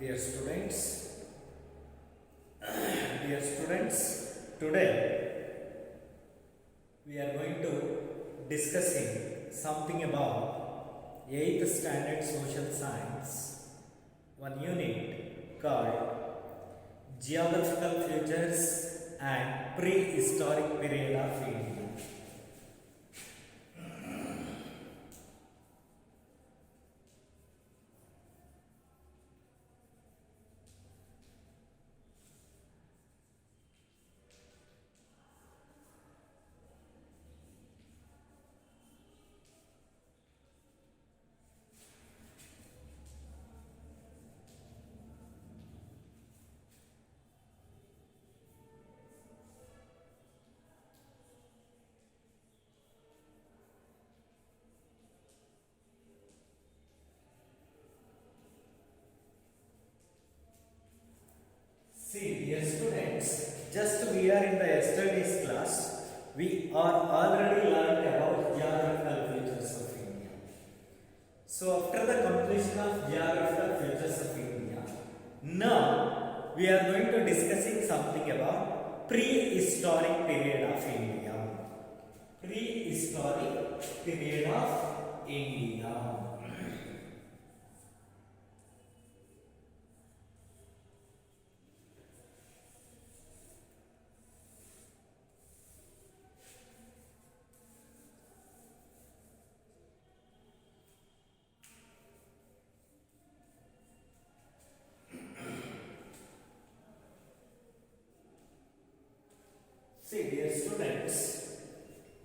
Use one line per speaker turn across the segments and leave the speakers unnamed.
Dear students, dear students, today we are going to discussing something about 8th standard social science, one unit called Geographical Features and Prehistoric Period of India. See, dear students, just we are in the yesterday's class, we are already learned about geographical features of India. So, after the completion of geographical features of India, now we are going to discussing something about prehistoric period of India. Prehistoric period of India. See, dear students,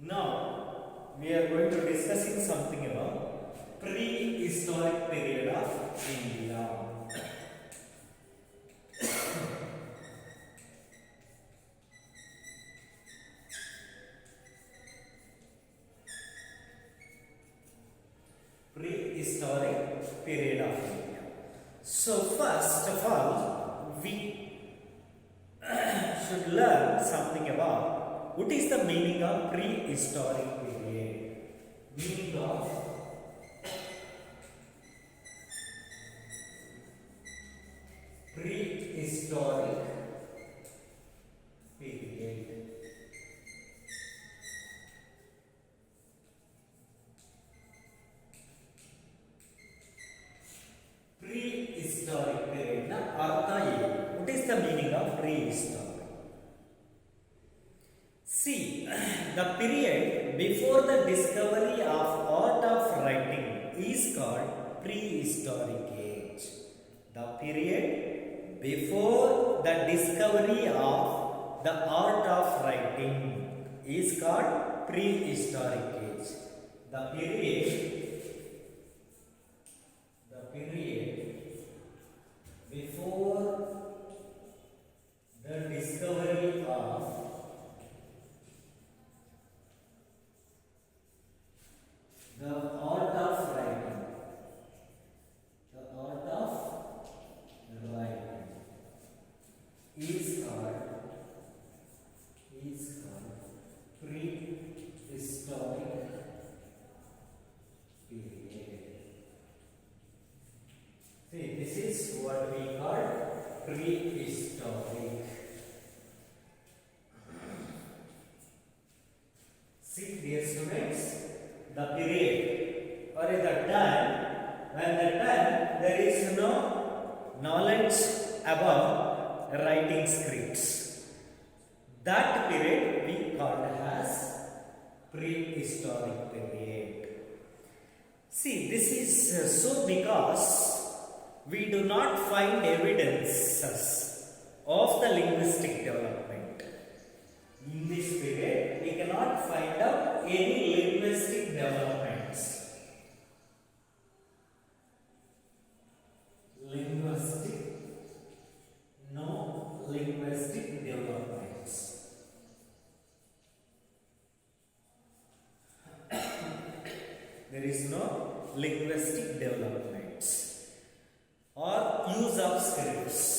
now we are going to discussing something about prehistoric period of India. Prehistoric period of India. So, first of all, we should learn something about what is the meaning of prehistoric period. Meaning of prehistoric period. Prehistoric period na artha ye. What is the meaning of prehistoric? See, the period before the discovery of art of writing is called prehistoric age. The period before the discovery of the art of writing is called prehistoric age. The period before the discovery of the art of writing, is called prehistoric period. See, this is what we call prehistoric. See, dear students, the period or the time when there is no knowledge about writing scripts. That period we called as prehistoric period. See, this is so because we do not find evidences of the linguistic development. In this period, we cannot find out any linguistic developments. No linguistic developments. There is no linguistic developments or use of scripts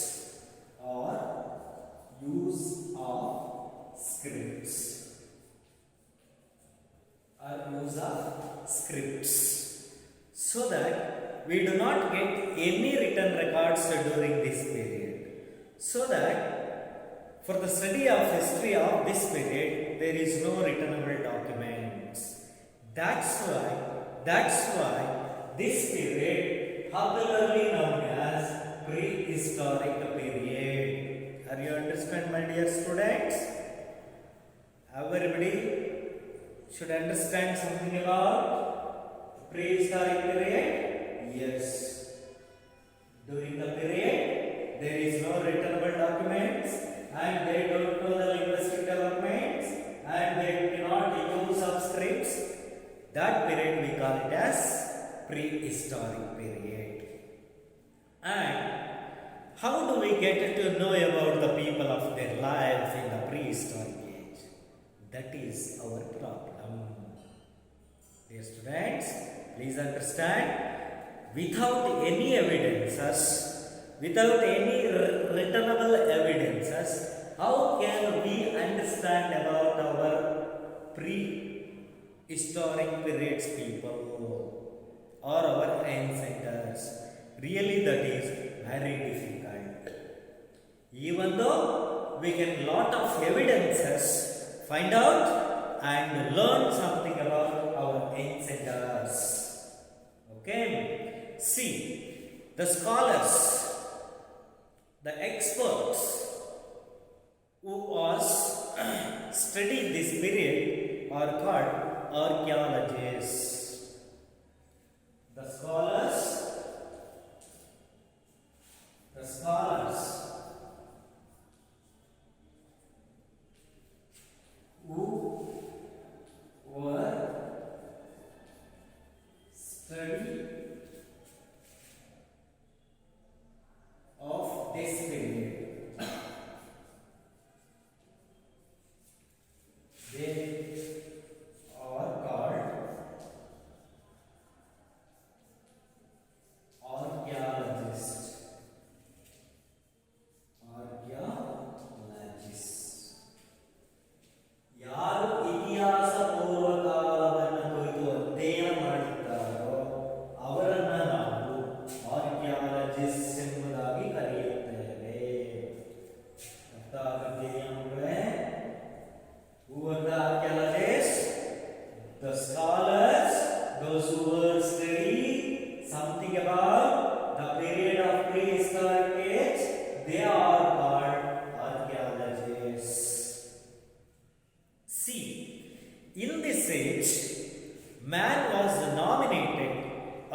So that we do not get any written records during this period. So that for the study of history of this period, there is no returnable documents. That's why this period popularly known as prehistoric period. Are you understand, my dear students? Everybody should understand something about prehistoric period. Yes. During the period, there is no returnable documents, and they don't know the linguistic developments, and they cannot use of scripts. That period we call it as prehistoric period. And how do we get to know about the people of their life in the prehistoric age? That is our problem. Dear students, please understand, without any evidences, without any returnable evidences, how can we understand about our prehistoric periods people or our ancestors? Really, that is very difficult. Even though we get lot of evidences, find out and learn something about our ancestors. Okay? See, the scholars, the experts who was studied this period are called archaeologists. The scholars who were study of this period, they are called archaeologists. ಯಾರು ಇತಿಹಾಸ ಪೂರ್ವ ಕಾಲವನ್ನು ಕುರಿತು ಅಧ್ಯಯನ ಮಾಡಿದ್ದಾರೋ ಅವರನ್ನ ನಾವು archaeologist ಎಂಬುದಾಗಿ ಕರೆಯುತ್ತೇವೆ. ಅರ್ಥ ಆಗಿದೆಯಾ ಮಕ್ಕಳೇ? Who are the archaeologists? The scholars, those who were studying something about the period of prehistoric age, they are called archaeologists. See, in this age, man was nominated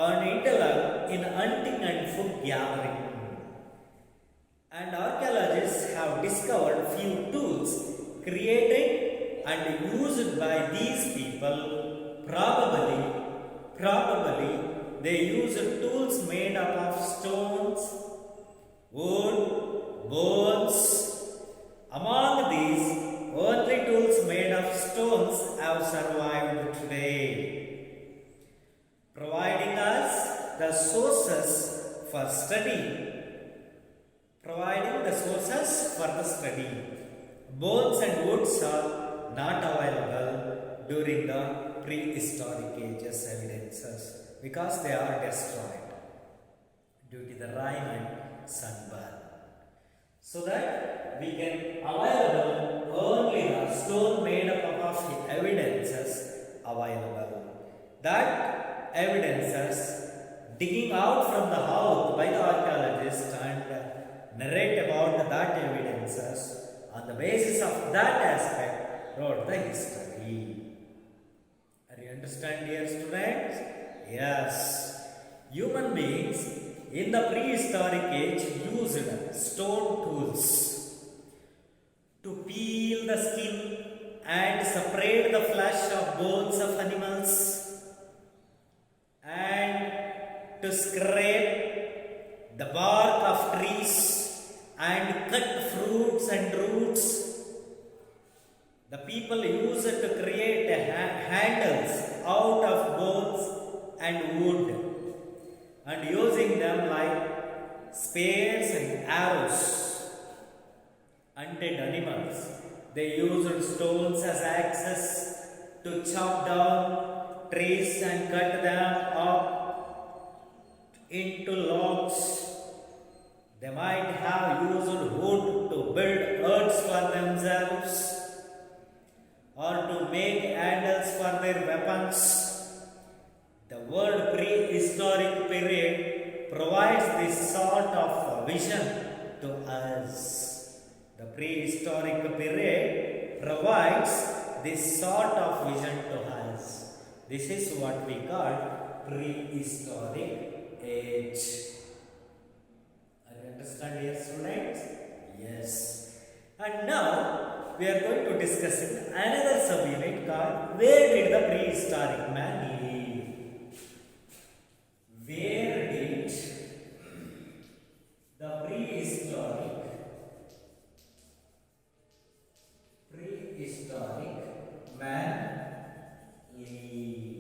on intellect in hunting and food gathering. And archaeologists have discovered few tools created and used by these people. Probably they used tools made up of stones, wood, bones. Among these, only tools made of stones have survived today, providing us the sources for study. Bones and woods are not available during the prehistoric ages evidences because they are destroyed due to the rain and sunburn. So that we can available only the stone made up of evidences available. That evidences digging out from the house by the archaeologist and narrate about that evidences. On the basis of that aspect, wrote the history. Are you understand, dear students? Yes. Human beings in the prehistoric age used stone tools to peel the skin and separate the flesh of bones of animals, and to scrape the bark of trees and cut fruits and roots. The people used to create handles out of bones and wood, and using them like spears and arrows. Hunted animals, they used stones as axes to chop down trees and cut them up into logs. They might have used wood to build huts for themselves or to make handles for their weapons. The word prehistoric period provides this sort of vision to us. The prehistoric period provides this sort of vision to us. This is what we call prehistoric age. Are you understand here, students? Yes. And now we are going to discuss another subunit called where did the prehistoric man live? Where did the prehistoric man live?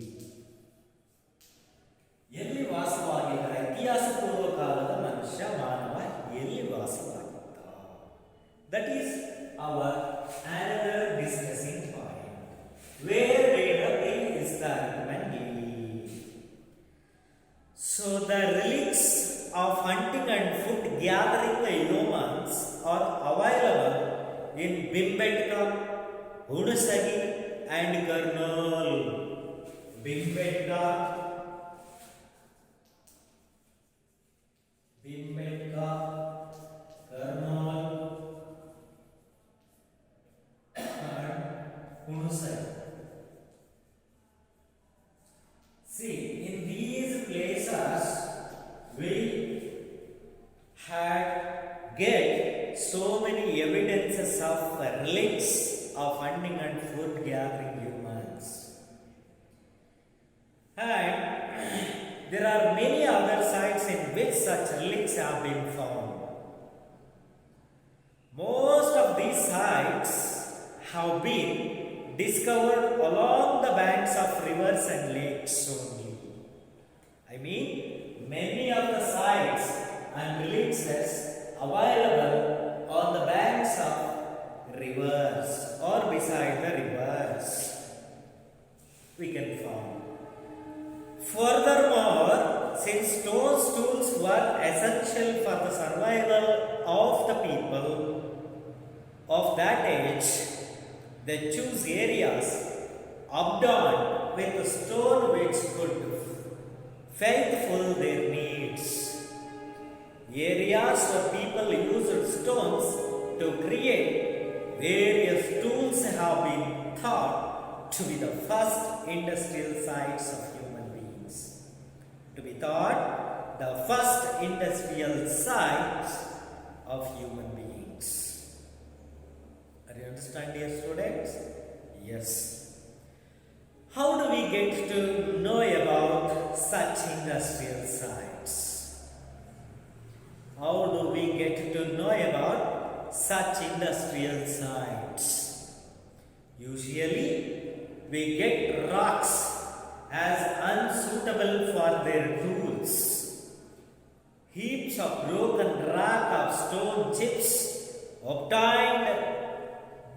ಎಲ್ಲಿ ವಾಸವಾಗಿದ್ದ ಇತಿಹಾಸ ಪೂರ್ವ ಕಾಲದ ಮನುಷ್ಯ ಮಾನವ ಎಲ್ಲಿ ವಾಸವಾಗಿದ್ದ? That is our another discussing point. Where did the prehistoric man live? So the relics of hunting and food gathering the humans are available in Bhimbetka, Hunasagi and Kurnool. Bhimbetka, Kurnool and Hunasagi. See, in these places we had get so many evidences of relics of hunting and food gathering humans. And there are many other sites in which such relics have been found. Most of these sites have been discovered along the banks of rivers and lakes only. I mean, many of the sites and relics available on the banks of rivers or beside the rivers we can find. Furthermore, since stone tools were essential for the survival of the people of that age, they choose areas adorned with stone which could faithful their needs. Areas where people used stones to create various tools have been thought to be the first industrial sites of human beings. To be thought the first industrial sites of human beings. Are you understand, dear students? Yes. How do we get to know about such industrial sites? How do we get to know about such industrial sites? Usually, we get rocks as unsuitable for their tools. Heaps of broken rock of stone chips obtained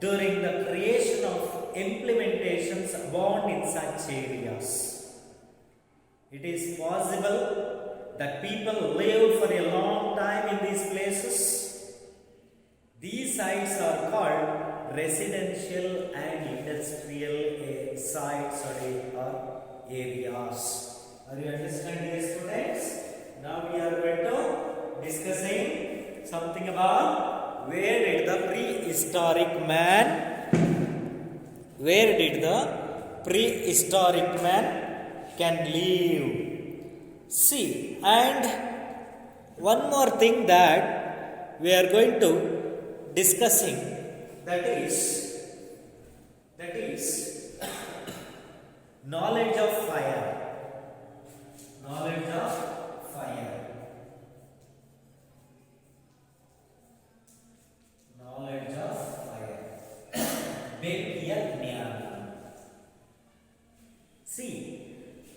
during the creation of implementations abound in such areas. It is possible that people lived for a long time in these places. These sites are called residential and industrial sites or areas. Are you understanding, dear students? Now we are going to discussing something about where did the prehistoric man can live. See, and one more thing that we are going to discussing, that is knowledge of fire. Knowledge of fire. Knowledge of fire. Bekiya Jnana. See,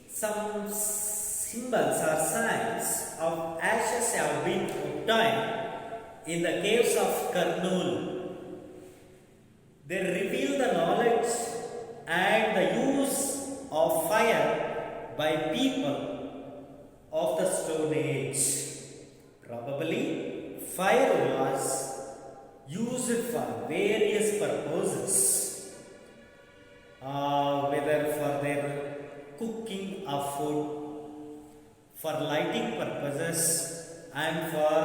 some symbols or signs of ashes have been obtained in the caves of Kurnool. They reveal the knowledge and the use of fire by people of the Stone Age. fire was used for various purposes, whether for their cooking of food, for lighting purposes, and for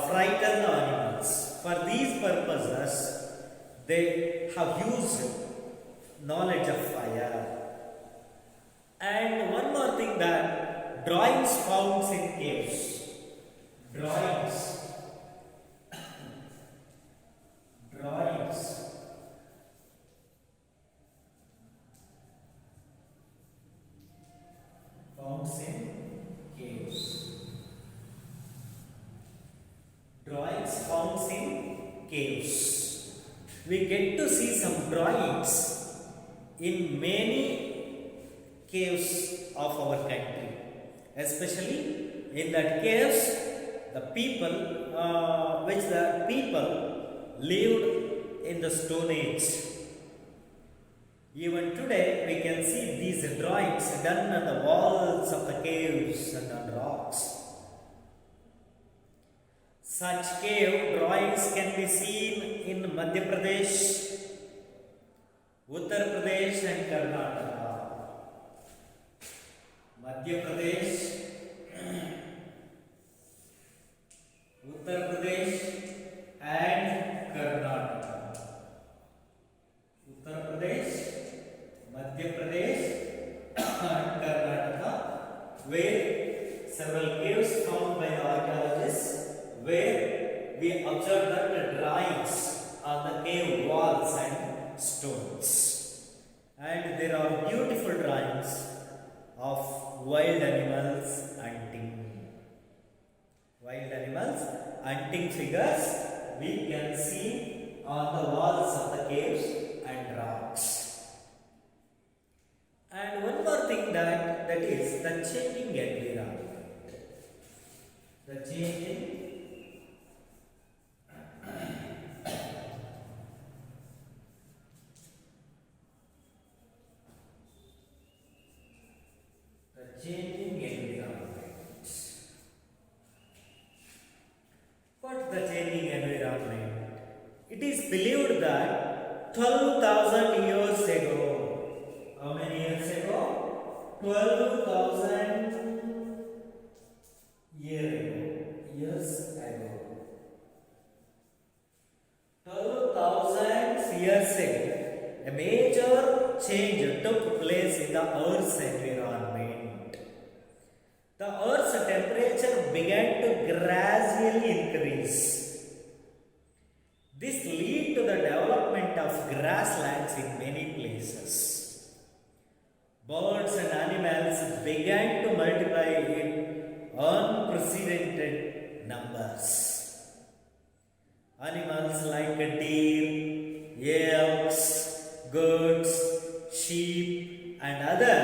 frighten the animals. For these purposes, they have used knowledge of fire. And one more thing, that drawings found in caves. Drawings found in caves. Drawings found in caves. We get to see some drawings in many caves of our country, especially in that caves the people lived in the Stone Age. Even today we can see these drawings done on the walls of the caves and on rocks. Such cave drawings can be seen in Madhya Pradesh, Uttar Pradesh and Karnataka. Madhya Pradesh, Uttar Pradesh and Karnataka. Uttar Pradesh, Madhya Pradesh and Karnataka, where several caves found by the archaeologists, where we observe that the drawings on the cave walls and stones. And there are beautiful drawings of wild animals hunting. Wild animals hunting figures we can see on the walls of the caves and rocks. And one more thing, that is the changing environment. The changing environment. What the changing environment? It is believed that 12,000 years ago, how many years ago? 12,000 years ago. 12,000 years ago, a major change took place in the Earth's environment. The Earth's temperature began to gradually increase. This led to the development of grasslands in many places. Birds and animals began to multiply in unprecedented numbers. Animals like deer, elks, goats, sheep and other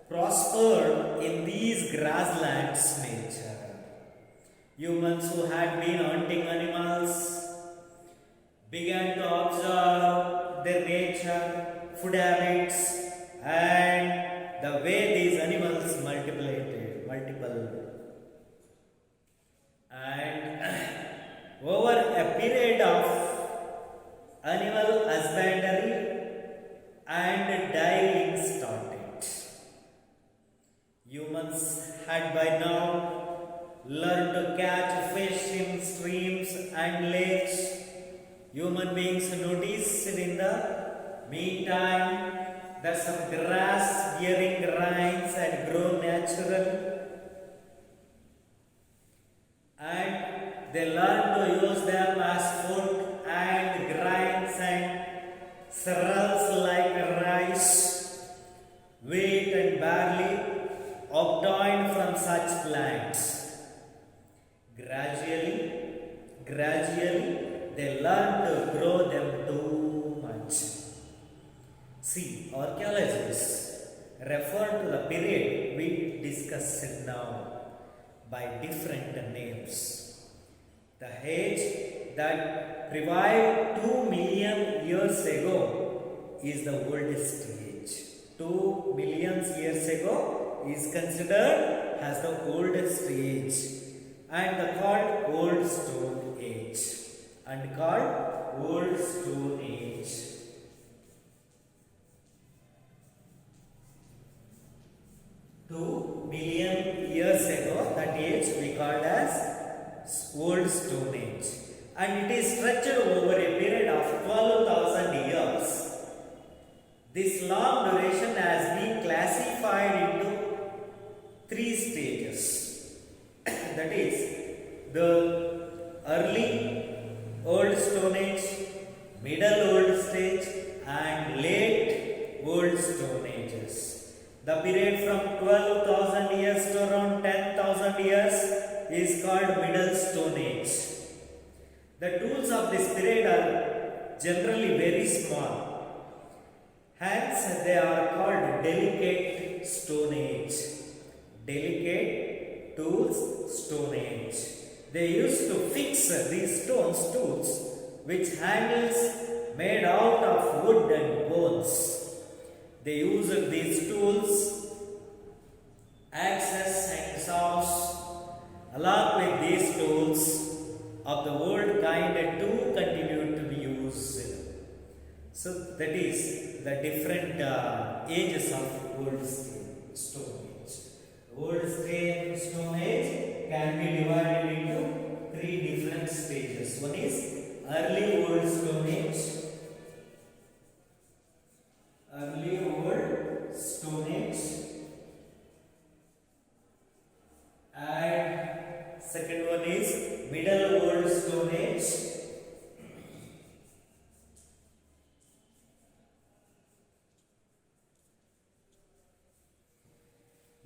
prospered in these grasslands nature. Humans who had been hunting animals began to observe their nature, food habits and the way these animals multiple. And over a period of animal husbandry and dairying started. Humans had by now learned to catch fish in streams and lakes. Human beings noticed in the meantime that some grass bearing grains had grown natural, and they learned to use them as food, and grains and cereals like rice, wheat and barley obtained from such plants. Gradually, they learned to grow them too much. See, archaeologists refer to the period we discussed now by different names. The age that revived 2 million years ago is the oldest age. 2 million years ago is considered as the oldest age. and called Old Stone Age. And called Old Stone Age. 2 billion years ago, that age we called as Old Stone Age, and it is stretched over a period of 12,000 years. This long duration has been classified into 3 stages. That is the early Old Stone Age, middle Old Stage, and late Old Stone Ages. The period from 12,000 years to around 10,000 years is called Middle Stone Age. The tools of this period are generally very small. Hence, they are called Delicate Stone Age. Delicate Tools Stone Age. They used to fix these tools which handles made out of wood and bones. They used these tools, axes and saws, along with these tools of the old kind to continue to be used. So that is the different ages of Old Stone Age. Old Stone Age can be divided into 3 different stages. One is early Old Stone Age. Early Old Stone Age, and second one is Middle Old Stone Age,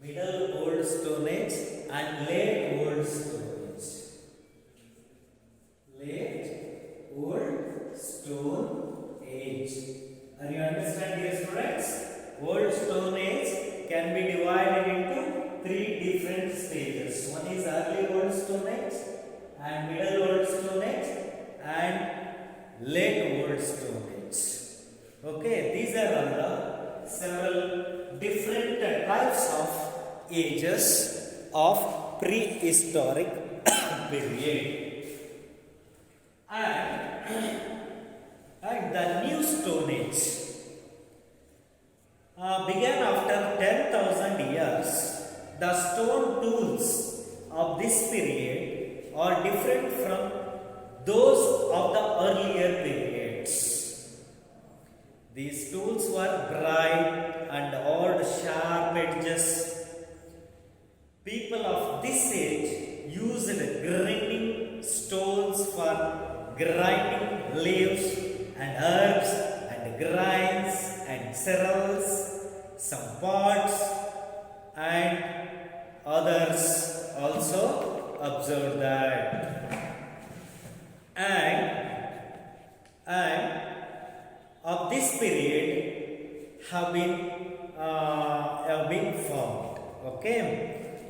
Middle Old Stone Age, and Late Old Stone Age. Late Old Stone Age. Are you understand, dear students? Old Stone Age can be divided into 3 different stages. One is early Old Stone Age, and middle Old Stone Age, and late Old Stone Age. Okay, these are all the several different types of ages of prehistoric period. And the New Stone Age began after 10,000 years. The stone tools of this period are different from those of the earlier periods. These tools were bright and odd sharp edges. People of this age used grinding stones for grinding leaves and herbs and grains and cereals, some pots, and others also observed that. And of this period have been found. Okay,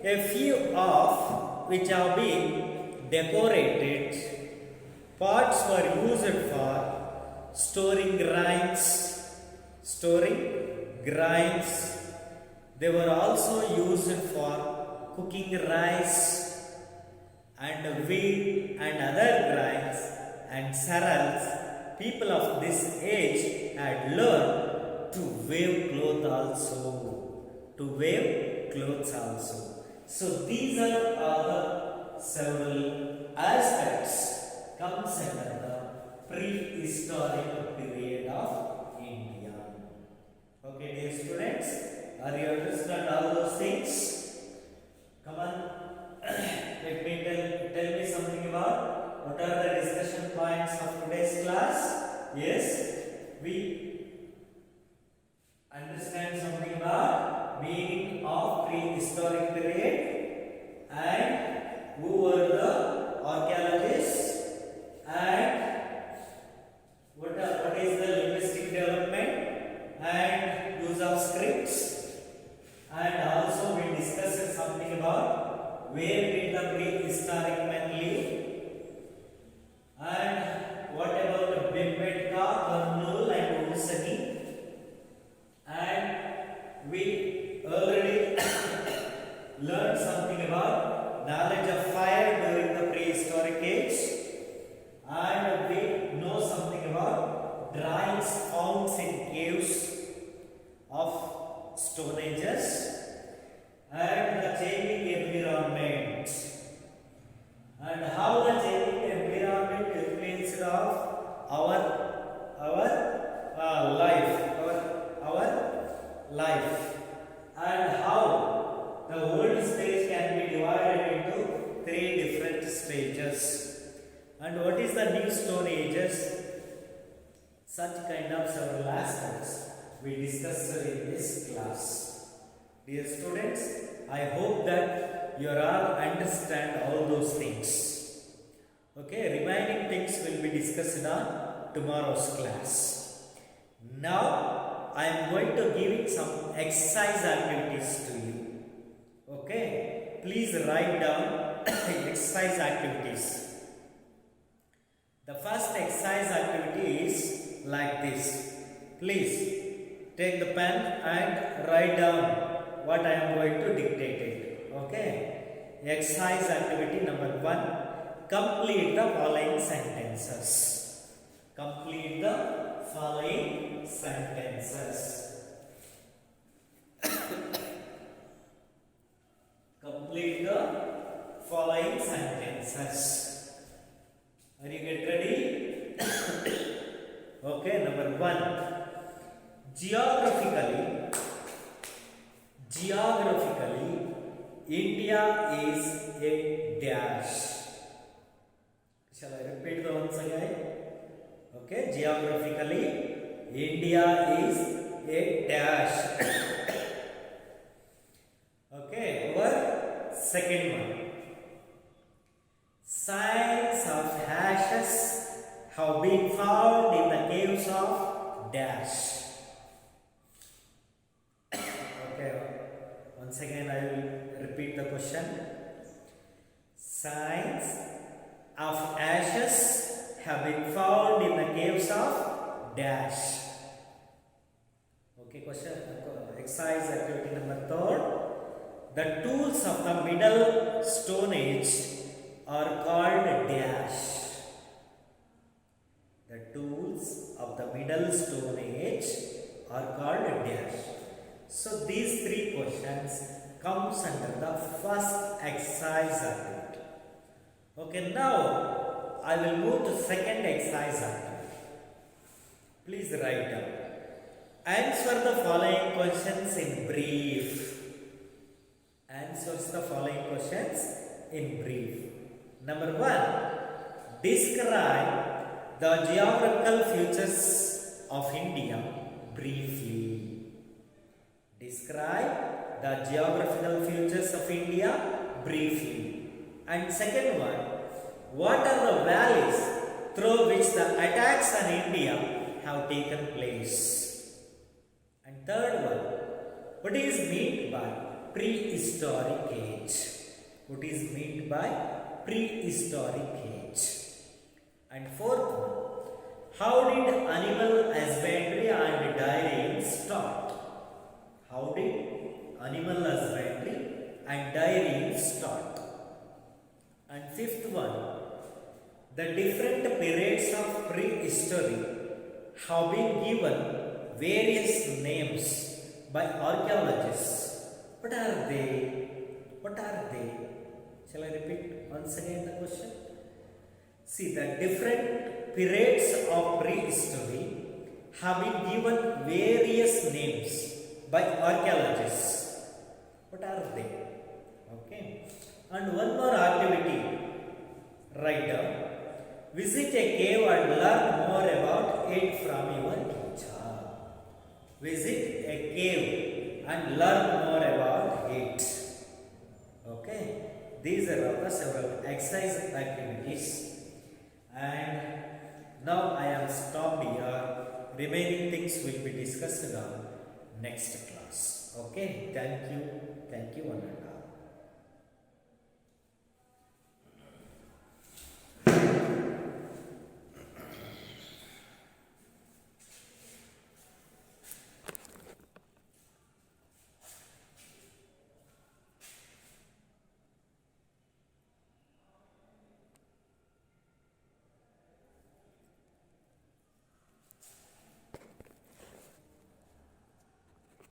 a few of which have been decorated. Pots were used for storing grains. They were also used for cooking rice and wheat and other grains and cereals. People of this age had learned to weave clothes also. So these are the several aspects comes under the prehistoric period of India. Okay, dear students, are you understand all those things? Come on, let me tell me something about what are the discussion points of today's class. Yes, we understand something about meaning of prehistoric period and who were the archaeologists and what is the linguistic development and use of scripts, and also we discussed something about where did the prehistoric men live, and what about Bhimbetka, Kurnool and Usani, and we already learned something about knowledge of fire found in caves of stone ages and the changing environment, and how the changing environment influenced of our life, and how the world stage can be divided into three different stages. And what is the new stone ages? Such kind of several aspects we discussed in this class. Dear students, I hope that you all understand all those things. Okay, remaining things will be discussed on tomorrow's class. Now, I am going to give some exercise activities to you. Okay, please write down exercise activities. The first exercise activity is like this. Please take the pen and write down what I am going to dictate it. Okay. Exercise activity number 1. Complete the following sentences. Complete the following sentences. Complete the following sentences. Are you get ready? Okay, number 1. Geographically, India is a dash. Shall I repeat the once again? Okay, geographically, India is a dash. Okay, our second one. Signs of ashes have been found in the caves of dash. Okay, once again I will repeat the question. Signs of ashes have been found in the caves of dash. Okay, question, exercise activity number 3. The tools of the Middle Stone Age are called dash. The tools of the Middle Stone Age are called dash. So these 3 questions comes under the first exercise activity. Okay, now I will move to second exercise activity. Please write down. Answer the following questions in brief. Answers the following questions in brief. Number 1. Describe the geographical features of India briefly. Describe the geographical features of India briefly. And second one, what are the valleys through which the attacks on India have taken place? And third one, what is meant by prehistoric age? What is meant by prehistoric age? And fourth one, how did animal husbandry and dairying start? How did animal husbandry and dairying start? And fifth one, the different periods of prehistory have been given various names by archaeologists. What are they? What are they? Shall I repeat once again the question? See, the different periods of prehistory have been given various names by archaeologists. What are they? Okay. And one more activity. Write down. Visit a cave and learn more about it from your teacher. Visit a cave and learn more about it. Okay. These are all the several exercise activities. And now I am stopped here. Remaining things will be discussed on next class. Okay. Thank you. Thank you one and all.